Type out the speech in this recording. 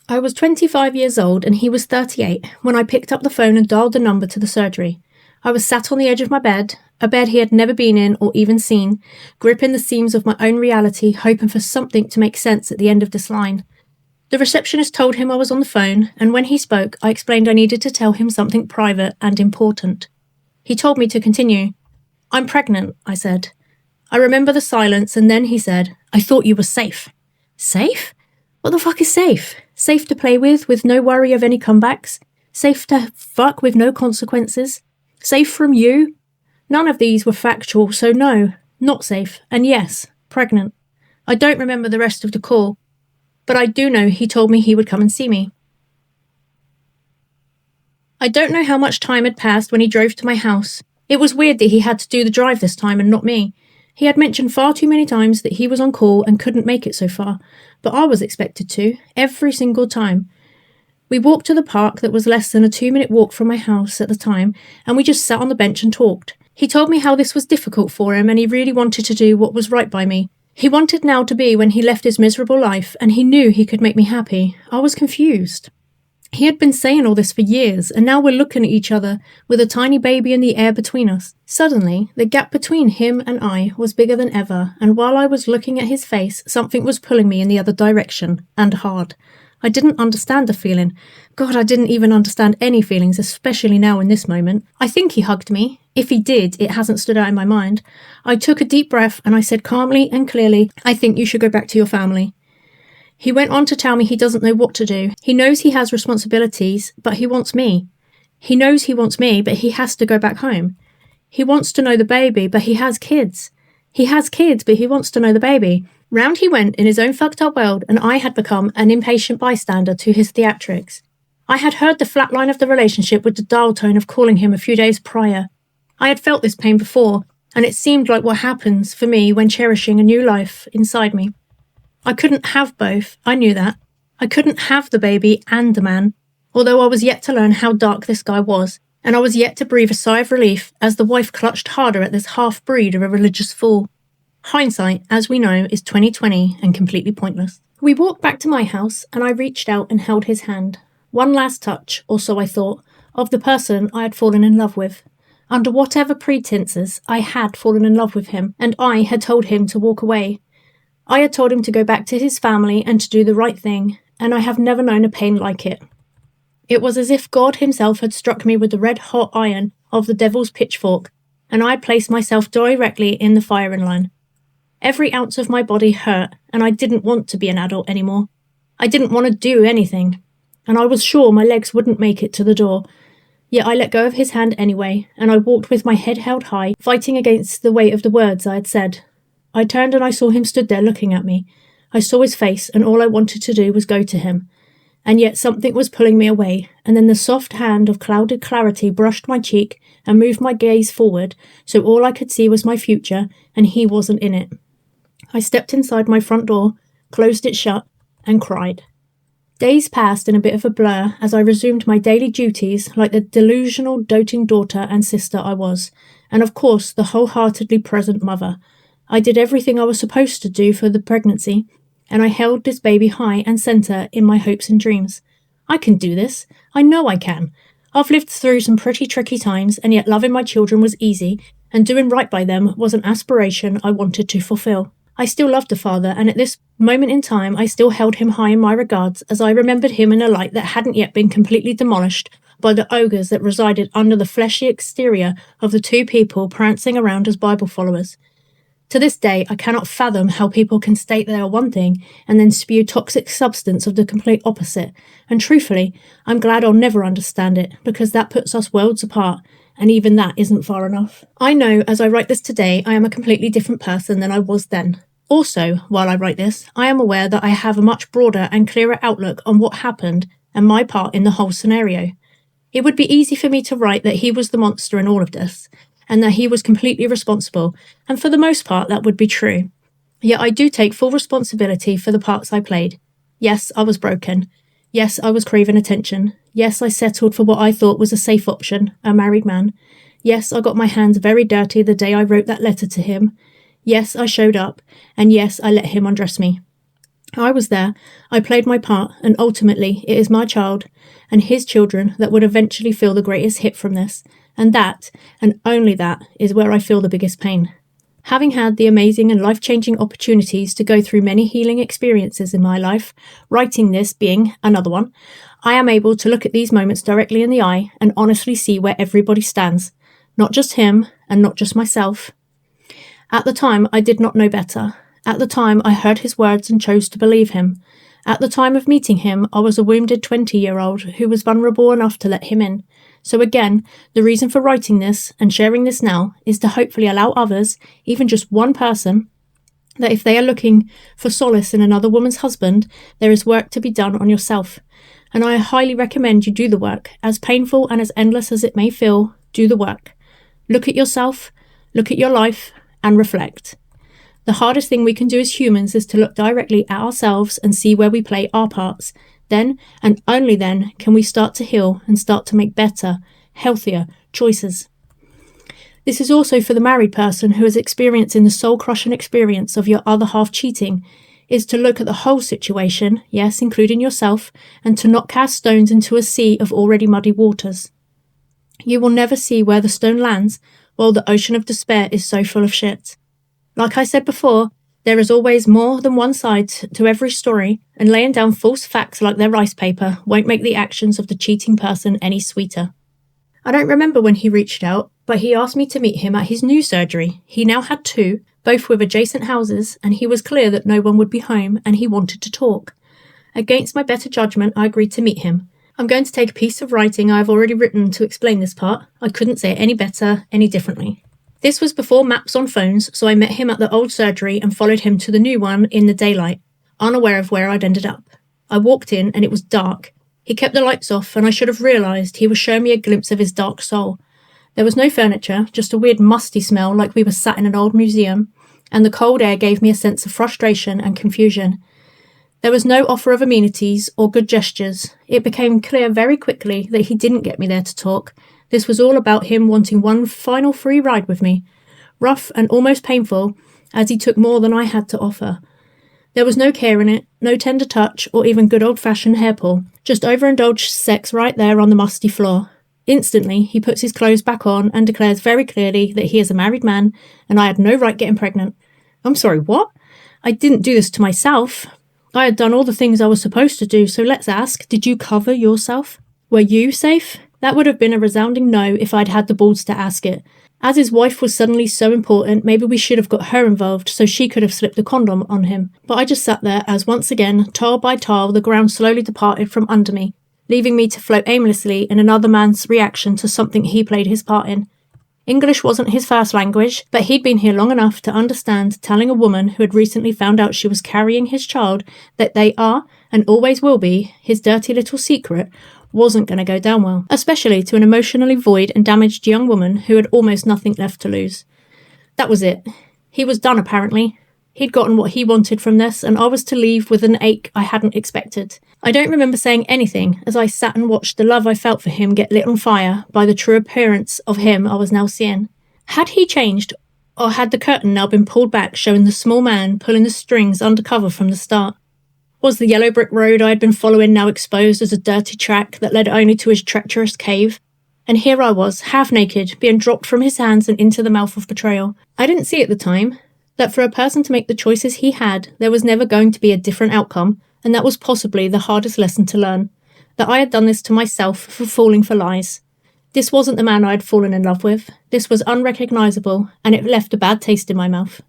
I was 25 years old and he was 38 when I picked up the phone and dialed the number to the surgery. I was sat on the edge of my bed, a bed he had never been in or even seen, gripping the seams of my own reality, hoping for something to make sense at the end of this line. The receptionist told him I was on the phone, and when he spoke, I explained I needed to tell him something private and important. He told me to continue. "I'm pregnant," I said. I remember the silence, and then he said, "I thought you were safe." Safe? What the fuck is safe? Safe to play with no worry of any comebacks? Safe to fuck with no consequences? Safe from you? None of these were factual, so no, not safe, and yes, pregnant. I don't remember the rest of the call, but I do know he told me he would come and see me. I don't know how much time had passed when he drove to my house. It was weird that he had to do the drive this time and not me. He had mentioned far too many times that he was on call and couldn't make it so far, but I was expected to, every single time. We walked to the park that was less than a 2-minute walk from my house at the time, and we just sat on the bench and talked. He told me how this was difficult for him and he really wanted to do what was right by me. He wanted now to be when he left his miserable life, and he knew he could make me happy. I was confused. He had been saying all this for years, and now we're looking at each other with a tiny baby in the air between us. Suddenly, the gap between him and I was bigger than ever, and while I was looking at his face, something was pulling me in the other direction, and hard. I didn't understand the feeling. God, I didn't even understand any feelings, especially now in this moment. I think he hugged me. If he did, it hasn't stood out in my mind. I took a deep breath and I said calmly and clearly, "I think you should go back to your family." He went on to tell me he doesn't know what to do. He knows he has responsibilities, but he wants me. He knows he wants me, but he has to go back home. He wants to know the baby, but he has kids. He has kids, but he wants to know the baby. Round he went in his own fucked up world, and I had become an impatient bystander to his theatrics. I had heard the flat line of the relationship with the dial tone of calling him a few days prior. I had felt this pain before, and it seemed like what happens for me when cherishing a new life inside me. I couldn't have both, I knew that. I couldn't have the baby and the man, although I was yet to learn how dark this guy was, and I was yet to breathe a sigh of relief as the wife clutched harder at this half-breed of a religious fool. Hindsight, as we know, is 20/20 and completely pointless. We walked back to my house, and I reached out and held his hand. One last touch, or so I thought, of the person I had fallen in love with. Under whatever pretenses, I had fallen in love with him, and I had told him to walk away. I had told him to go back to his family and to do the right thing, and I have never known a pain like it. It was as if God himself had struck me with the red-hot iron of the devil's pitchfork, and I had placed myself directly in the firing line. Every ounce of my body hurt, and I didn't want to be an adult anymore. I didn't want to do anything, and I was sure my legs wouldn't make it to the door. Yet I let go of his hand anyway, and I walked with my head held high, fighting against the weight of the words I had said. I turned and I saw him stood there looking at me. I saw his face, and all I wanted to do was go to him. And yet something was pulling me away, and then the soft hand of clouded clarity brushed my cheek and moved my gaze forward, so all I could see was my future, and he wasn't in it. I stepped inside my front door, closed it shut, and cried. Days passed in a bit of a blur as I resumed my daily duties like the delusional, doting daughter and sister I was, and of course the wholeheartedly present mother. I did everything I was supposed to do for the pregnancy, and I held this baby high and centre in my hopes and dreams. I can do this. I know I can. I've lived through some pretty tricky times, and yet loving my children was easy, and doing right by them was an aspiration I wanted to fulfil. I still loved the father, and at this moment in time I still held him high in my regards as I remembered him in a light that hadn't yet been completely demolished by the ogres that resided under the fleshy exterior of the two people prancing around as Bible followers. To this day, I cannot fathom how people can state they are one thing and then spew toxic substance of the complete opposite, and truthfully, I'm glad I'll never understand it, because that puts us worlds apart, and even that isn't far enough. I know, as I write this today, I am a completely different person than I was then. Also, while I write this, I am aware that I have a much broader and clearer outlook on what happened and my part in the whole scenario. It would be easy for me to write that he was the monster in all of this, and that he was completely responsible, and for the most part that would be true. Yet I do take full responsibility for the parts I played. Yes, I was broken. Yes, I was craving attention. Yes, I settled for what I thought was a safe option, a married man. Yes, I got my hands very dirty the day I wrote that letter to him. Yes, I showed up, and yes, I let him undress me. I was there, I played my part, and ultimately it is my child and his children that would eventually feel the greatest hit from this, and that, and only that, is where I feel the biggest pain. Having had the amazing and life-changing opportunities to go through many healing experiences in my life, writing this being another one, I am able to look at these moments directly in the eye and honestly see where everybody stands, not just him and not just myself. At the time, I did not know better. At the time, I heard his words and chose to believe him. At the time of meeting him, I was a wounded 20-year-old who was vulnerable enough to let him in. So again, the reason for writing this and sharing this now is to hopefully allow others, even just one person, that if they are looking for solace in another woman's husband, there is work to be done on yourself. And I highly recommend you do the work. As painful and as endless as it may feel, do the work. Look at yourself, look at your life, and reflect. The hardest thing we can do as humans is to look directly at ourselves and see where we play our parts. Then, and only then, can we start to heal and start to make better, healthier choices. This is also for the married person who is experiencing the soul-crushing experience of your other half cheating, is to look at the whole situation, yes, including yourself, and to not cast stones into a sea of already muddy waters. You will never see where the stone lands, while the ocean of despair is so full of shit. Like I said before, there is always more than one side to every story, and laying down false facts like they're rice paper won't make the actions of the cheating person any sweeter. I don't remember when he reached out, but he asked me to meet him at his new surgery. He now had 2, both with adjacent houses, and he was clear that no one would be home, and he wanted to talk. Against my better judgment, I agreed to meet him. I'm going to take a piece of writing I have already written to explain this part. I couldn't say it any better, any differently. This was before maps on phones, so I met him at the old surgery and followed him to the new one in the daylight, unaware of where I'd ended up. I walked in and it was dark. He kept the lights off and I should have realised he was showing me a glimpse of his dark soul. There was no furniture, just a weird musty smell like we were sat in an old museum, and the cold air gave me a sense of frustration and confusion. There was no offer of amenities or good gestures. It became clear very quickly that he didn't get me there to talk. This was all about him wanting one final free ride with me, rough and almost painful, as he took more than I had to offer. There was no care in it, no tender touch, or even good old-fashioned hair pull, just overindulged sex right there on the musty floor. Instantly, he puts his clothes back on and declares very clearly that he is a married man and I had no right getting pregnant. I'm sorry, what? I didn't do this to myself. I had done all the things I was supposed to do, so let's ask, did you cover yourself? Were you safe? That would have been a resounding no if I'd had the balls to ask it. As his wife was suddenly so important, maybe we should have got her involved so she could have slipped a condom on him. But I just sat there as once again, tile by tile, the ground slowly departed from under me, leaving me to float aimlessly in another man's reaction to something he played his part in. English wasn't his first language, but he'd been here long enough to understand telling a woman who had recently found out she was carrying his child that they are, and always will be, his dirty little secret wasn't going to go down well, especially to an emotionally void and damaged young woman who had almost nothing left to lose. That was it. He was done, apparently. He'd gotten what he wanted from this, and I was to leave with an ache I hadn't expected. I don't remember saying anything as I sat and watched the love I felt for him get lit on fire by the true appearance of him I was now seeing. Had he changed, or had the curtain now been pulled back, showing the small man pulling the strings undercover from the start? Was the yellow brick road I had been following now exposed as a dirty track that led only to his treacherous cave? And here I was, half naked, being dropped from his hands and into the mouth of betrayal. I didn't see at the time that for a person to make the choices he had, there was never going to be a different outcome, and that was possibly the hardest lesson to learn. That I had done this to myself for falling for lies. This wasn't the man I had fallen in love with. This was unrecognisable, and it left a bad taste in my mouth.